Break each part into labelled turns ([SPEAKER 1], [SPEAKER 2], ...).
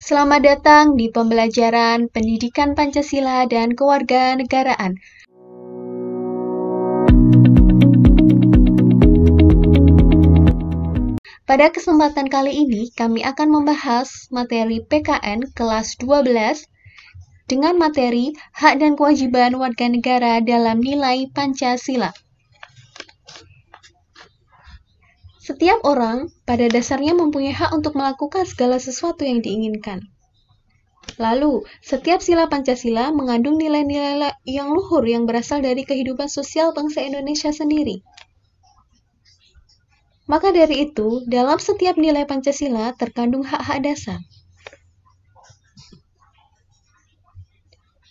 [SPEAKER 1] Selamat datang di pembelajaran Pendidikan Pancasila dan Kewarganegaraan. Pada kesempatan kali ini, kami akan membahas materi PKN kelas 12 dengan materi Hak dan Kewajiban Warga Negara dalam Nilai Pancasila. Setiap orang pada dasarnya mempunyai hak untuk melakukan segala sesuatu yang diinginkan. Lalu, setiap sila Pancasila mengandung nilai-nilai yang luhur yang berasal dari kehidupan sosial bangsa Indonesia sendiri. Maka dari itu, dalam setiap nilai Pancasila terkandung hak-hak dasar.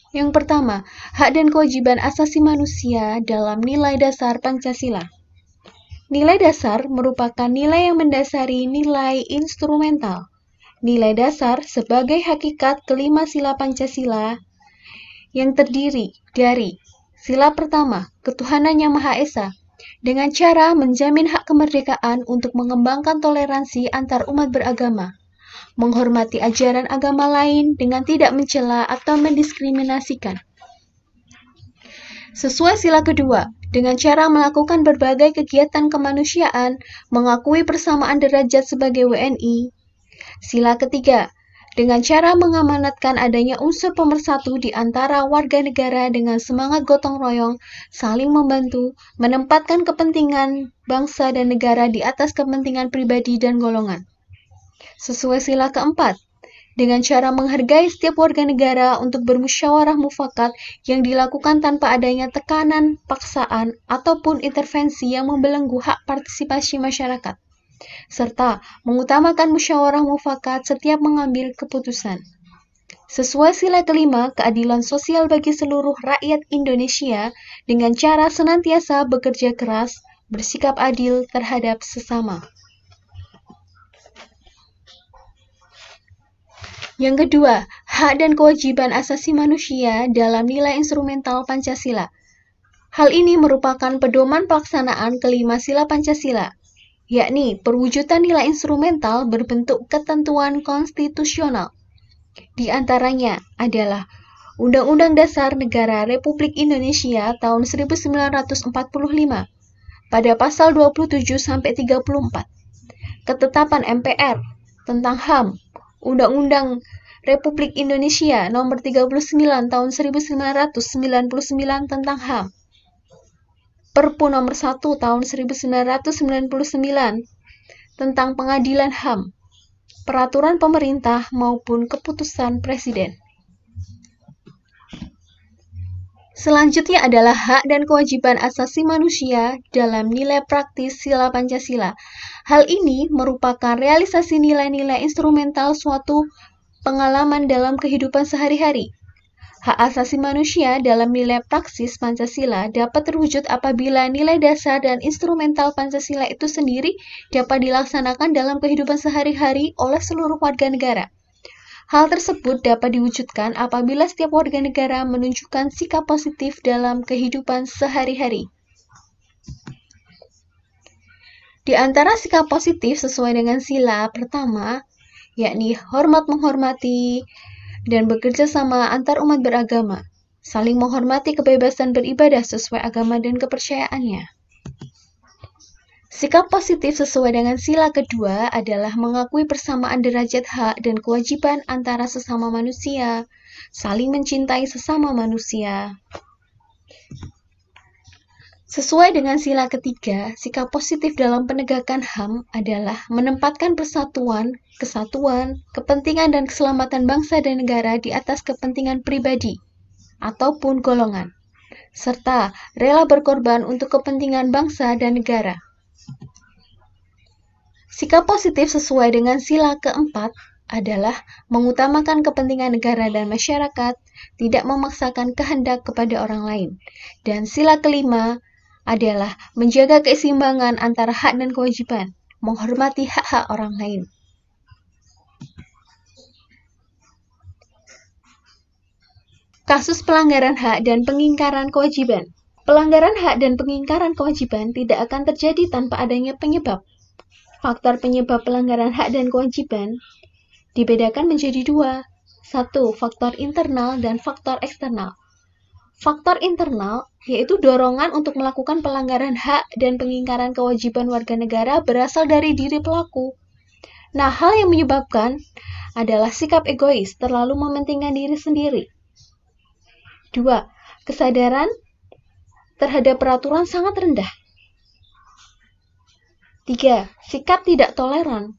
[SPEAKER 1] Yang pertama, hak dan kewajiban asasi manusia dalam nilai dasar Pancasila. Nilai dasar merupakan nilai yang mendasari nilai instrumental. Nilai dasar sebagai hakikat kelima sila Pancasila yang terdiri dari sila pertama, ketuhanan yang Maha Esa, dengan cara menjamin hak kemerdekaan untuk mengembangkan toleransi antar umat beragama, menghormati ajaran agama lain dengan tidak mencela atau mendiskriminasikan. Sesuai sila kedua, dengan cara melakukan berbagai kegiatan kemanusiaan, mengakui persamaan derajat sebagai WNI. Sila ketiga, dengan cara mengamanatkan adanya unsur pemersatu di antara warga negara dengan semangat gotong royong, saling membantu, menempatkan kepentingan bangsa dan negara di atas kepentingan pribadi dan golongan. Sesuai sila keempat, dengan cara menghargai setiap warga negara untuk bermusyawarah mufakat yang dilakukan tanpa adanya tekanan, paksaan, ataupun intervensi yang membelenggu hak partisipasi masyarakat, serta mengutamakan musyawarah mufakat setiap mengambil keputusan. Sesuai sila kelima, keadilan sosial bagi seluruh rakyat Indonesia dengan cara senantiasa bekerja keras, bersikap adil terhadap sesama. Yang kedua, hak dan kewajiban asasi manusia dalam nilai instrumental Pancasila. Hal ini merupakan pedoman pelaksanaan kelima sila Pancasila, yakni perwujudan nilai instrumental berbentuk ketentuan konstitusional. Di antaranya adalah Undang-Undang Dasar Negara Republik Indonesia tahun 1945 pada pasal 27-34, Ketetapan MPR tentang HAM, Undang-Undang Republik Indonesia Nomor 39 Tahun 1999 tentang HAM, Perpu Nomor 1 Tahun 1999 tentang Pengadilan HAM, peraturan pemerintah maupun keputusan Presiden. Selanjutnya adalah hak dan kewajiban asasi manusia dalam nilai praktis sila Pancasila. Hal ini merupakan realisasi nilai-nilai instrumental suatu pengalaman dalam kehidupan sehari-hari. Hak asasi manusia dalam nilai praksis Pancasila dapat terwujud apabila nilai dasar dan instrumental Pancasila itu sendiri dapat dilaksanakan dalam kehidupan sehari-hari oleh seluruh warga negara. Hal tersebut dapat diwujudkan apabila setiap warga negara menunjukkan sikap positif dalam kehidupan sehari-hari. Di antara sikap positif sesuai dengan sila pertama, yakni hormat menghormati dan bekerja sama antar umat beragama, saling menghormati kebebasan beribadah sesuai agama dan kepercayaannya. Sikap positif sesuai dengan sila kedua adalah mengakui persamaan derajat hak dan kewajiban antara sesama manusia, saling mencintai sesama manusia. Sesuai dengan sila ketiga, sikap positif dalam penegakan HAM adalah menempatkan persatuan, kesatuan, kepentingan dan keselamatan bangsa dan negara di atas kepentingan pribadi ataupun golongan, serta rela berkorban untuk kepentingan bangsa dan negara. Sikap positif sesuai dengan sila keempat adalah mengutamakan kepentingan negara dan masyarakat, tidak memaksakan kehendak kepada orang lain. Dan sila kelima adalah menjaga keseimbangan antara hak dan kewajiban, menghormati hak-hak orang lain. Kasus pelanggaran hak dan pengingkaran kewajiban. Pelanggaran hak dan pengingkaran kewajiban tidak akan terjadi tanpa adanya penyebab. Faktor penyebab pelanggaran hak dan kewajiban dibedakan menjadi dua. Satu, faktor internal dan faktor eksternal. Faktor internal yaitu dorongan untuk melakukan pelanggaran hak dan pengingkaran kewajiban warga negara berasal dari diri pelaku. Nah, hal yang menyebabkan adalah sikap egois, terlalu mementingkan diri sendiri. 2. Kesadaran terhadap peraturan sangat rendah. 3. Sikap tidak toleran.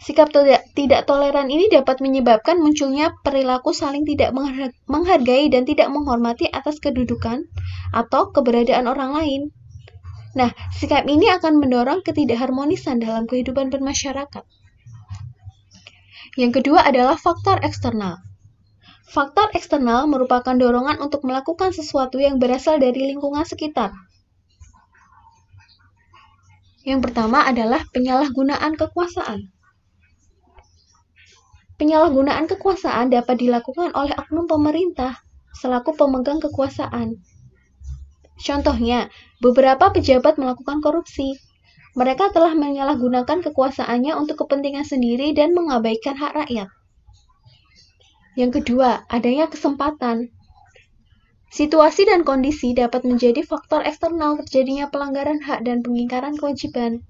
[SPEAKER 1] Sikap tidak toleran ini dapat menyebabkan munculnya perilaku saling tidak menghargai dan tidak menghormati atas kedudukan atau keberadaan orang lain. Nah, sikap ini akan mendorong ketidakharmonisan dalam kehidupan bermasyarakat. Yang kedua adalah faktor eksternal. Faktor eksternal merupakan dorongan untuk melakukan sesuatu yang berasal dari lingkungan sekitar. Yang pertama adalah penyalahgunaan kekuasaan. Penyalahgunaan kekuasaan dapat dilakukan oleh oknum pemerintah selaku pemegang kekuasaan. Contohnya, beberapa pejabat melakukan korupsi. Mereka telah menyalahgunakan kekuasaannya untuk kepentingan sendiri dan mengabaikan hak rakyat. Yang kedua, adanya kesempatan. Situasi dan kondisi dapat menjadi faktor eksternal terjadinya pelanggaran hak dan pengingkaran kewajiban.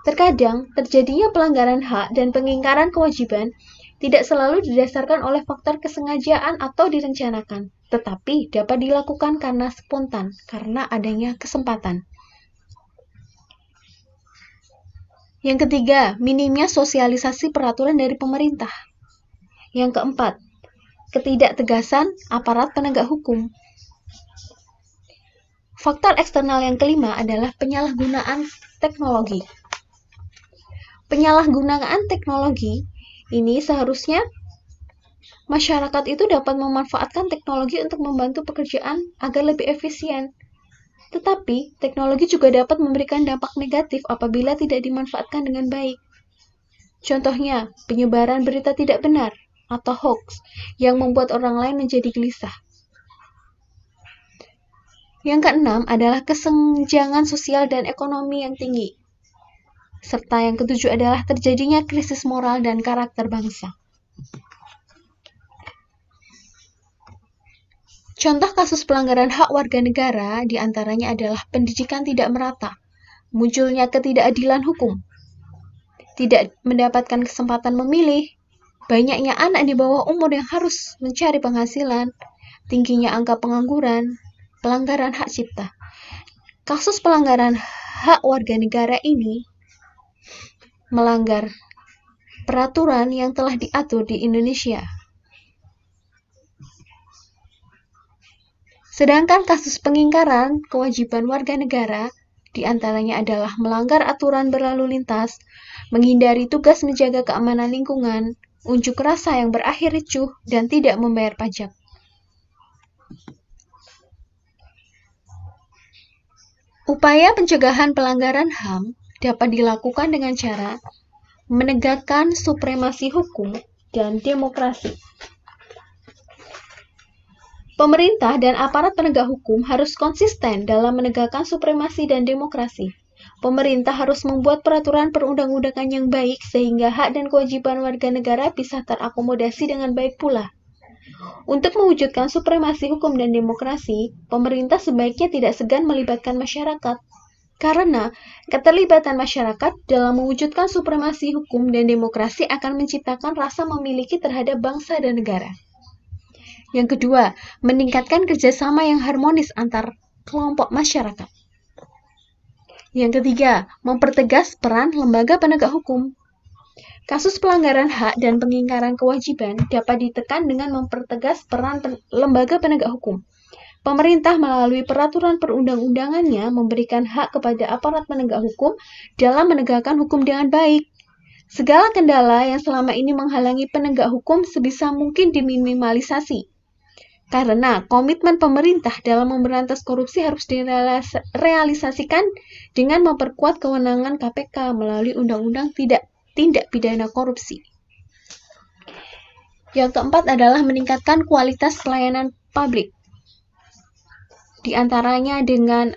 [SPEAKER 1] Terkadang, terjadinya pelanggaran hak dan pengingkaran kewajiban tidak selalu didasarkan oleh faktor kesengajaan atau direncanakan, tetapi dapat dilakukan karena spontan, karena adanya kesempatan. Yang ketiga, minimnya sosialisasi peraturan dari pemerintah. Yang keempat, ketidaktegasan aparat penegak hukum. Faktor eksternal yang kelima adalah penyalahgunaan teknologi. Penyalahgunaan teknologi ini seharusnya masyarakat itu dapat memanfaatkan teknologi untuk membantu pekerjaan agar lebih efisien. Tetapi, teknologi juga dapat memberikan dampak negatif apabila tidak dimanfaatkan dengan baik. Contohnya, penyebaran berita tidak benar atau hoax yang membuat orang lain menjadi gelisah. Yang keenam adalah kesenjangan sosial dan ekonomi yang tinggi. Serta yang ketujuh adalah terjadinya krisis moral dan karakter bangsa. Contoh kasus pelanggaran hak warga negara diantaranya adalah pendidikan tidak merata, munculnya ketidakadilan hukum, tidak mendapatkan kesempatan memilih, banyaknya anak di bawah umur yang harus mencari penghasilan, tingginya angka pengangguran, pelanggaran hak cipta. Kasus pelanggaran hak warga negara ini melanggar peraturan yang telah diatur di Indonesia. Sedangkan kasus pengingkaran kewajiban warga negara diantaranya adalah melanggar aturan berlalu lintas, menghindari tugas menjaga keamanan lingkungan, unjuk rasa yang berakhir ricuh, dan tidak membayar pajak. Upaya pencegahan pelanggaran HAM dapat dilakukan dengan cara menegakkan supremasi hukum dan demokrasi. Pemerintah dan aparat penegak hukum harus konsisten dalam menegakkan supremasi dan demokrasi. Pemerintah harus membuat peraturan perundang-undangan yang baik sehingga hak dan kewajiban warga negara bisa terakomodasi dengan baik pula. Untuk mewujudkan supremasi hukum dan demokrasi, pemerintah sebaiknya tidak segan melibatkan masyarakat. Karena keterlibatan masyarakat dalam mewujudkan supremasi hukum dan demokrasi akan menciptakan rasa memiliki terhadap bangsa dan negara. Yang kedua, meningkatkan kerjasama yang harmonis antar kelompok masyarakat. Yang ketiga, mempertegas peran lembaga penegak hukum. Kasus pelanggaran hak dan pengingkaran kewajiban dapat ditekan dengan mempertegas peran lembaga penegak hukum. Pemerintah melalui peraturan perundang-undangannya memberikan hak kepada aparat penegak hukum dalam menegakkan hukum dengan baik. Segala kendala yang selama ini menghalangi penegak hukum sebisa mungkin diminimalisasi. Karena komitmen pemerintah dalam memberantas korupsi harus direalisasikan dengan memperkuat kewenangan KPK melalui Undang-Undang Tindak Pidana Korupsi. Yang keempat adalah meningkatkan kualitas pelayanan publik. Di antaranya dengan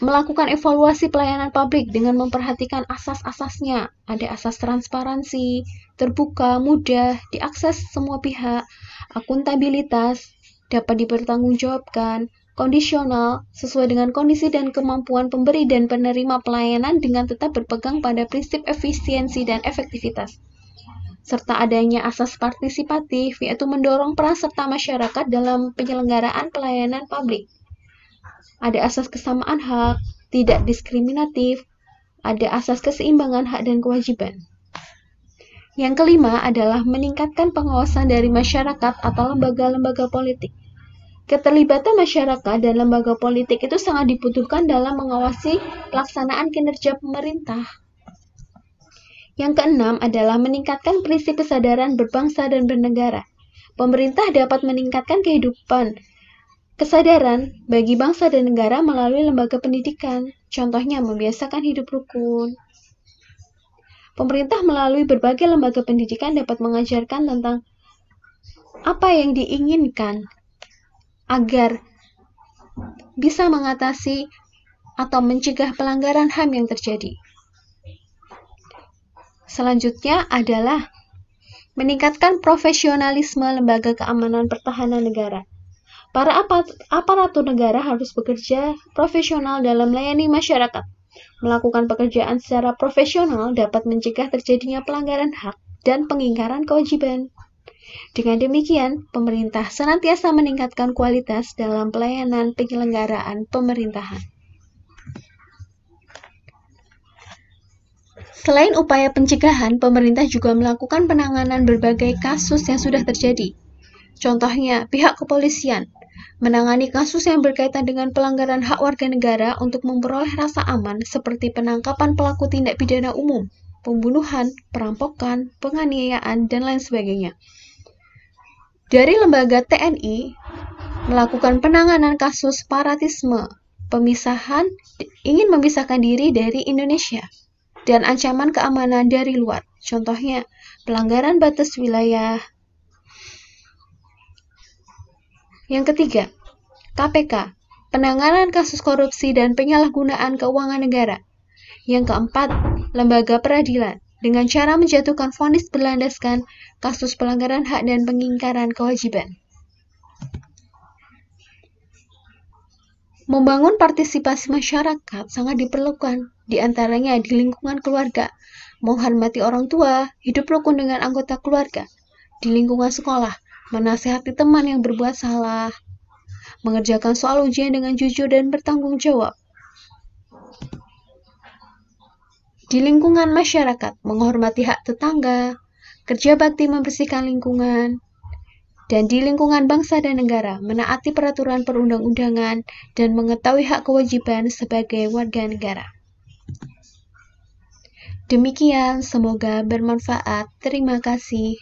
[SPEAKER 1] melakukan evaluasi pelayanan publik dengan memperhatikan asas-asasnya. Ada asas transparansi, terbuka, mudah, diakses semua pihak, akuntabilitas, dapat dipertanggungjawabkan, kondisional, sesuai dengan kondisi dan kemampuan pemberi dan penerima pelayanan dengan tetap berpegang pada prinsip efisiensi dan efektivitas. Serta adanya asas partisipatif, yaitu mendorong peran serta masyarakat dalam penyelenggaraan pelayanan publik. Ada asas kesamaan hak, tidak diskriminatif, ada asas keseimbangan hak dan kewajiban. Yang kelima adalah meningkatkan pengawasan dari masyarakat atau lembaga-lembaga politik. Keterlibatan masyarakat dan lembaga politik itu sangat dibutuhkan dalam mengawasi pelaksanaan kinerja pemerintah. Yang keenam adalah meningkatkan prinsip kesadaran berbangsa dan bernegara. Pemerintah dapat meningkatkan kesadaran bagi bangsa dan negara melalui lembaga pendidikan. Contohnya membiasakan hidup rukun. Pemerintah melalui berbagai lembaga pendidikan dapat mengajarkan tentang apa yang diinginkan agar bisa mengatasi atau mencegah pelanggaran HAM yang terjadi. Selanjutnya adalah meningkatkan profesionalisme lembaga keamanan pertahanan negara. Para aparatur negara harus bekerja profesional dalam melayani masyarakat. Melakukan pekerjaan secara profesional dapat mencegah terjadinya pelanggaran hak dan pengingkaran kewajiban. Dengan demikian, pemerintah senantiasa meningkatkan kualitas dalam pelayanan penyelenggaraan pemerintahan. Selain upaya pencegahan, pemerintah juga melakukan penanganan berbagai kasus yang sudah terjadi. Contohnya, pihak kepolisian menangani kasus yang berkaitan dengan pelanggaran hak warga negara untuk memperoleh rasa aman seperti penangkapan pelaku tindak pidana umum, pembunuhan, perampokan, penganiayaan, dan lain sebagainya. Dari lembaga TNI, melakukan penanganan kasus separatisme, ingin memisahkan diri dari Indonesia, dan ancaman keamanan dari luar. Contohnya, pelanggaran batas wilayah. Yang ketiga, KPK, penanganan kasus korupsi dan penyalahgunaan keuangan negara. Yang keempat, lembaga peradilan, dengan cara menjatuhkan vonis berlandaskan kasus pelanggaran hak dan pengingkaran kewajiban. Membangun partisipasi masyarakat sangat diperlukan, di antaranya di lingkungan keluarga, menghormati orang tua, hidup rukun dengan anggota keluarga, di lingkungan sekolah, menasihati teman yang berbuat salah, mengerjakan soal ujian dengan jujur dan bertanggung jawab. Di lingkungan masyarakat, menghormati hak tetangga, kerja bakti membersihkan lingkungan, dan di lingkungan bangsa dan negara, menaati peraturan perundang-undangan dan mengetahui hak kewajiban sebagai warga negara. Demikian, semoga bermanfaat. Terima kasih.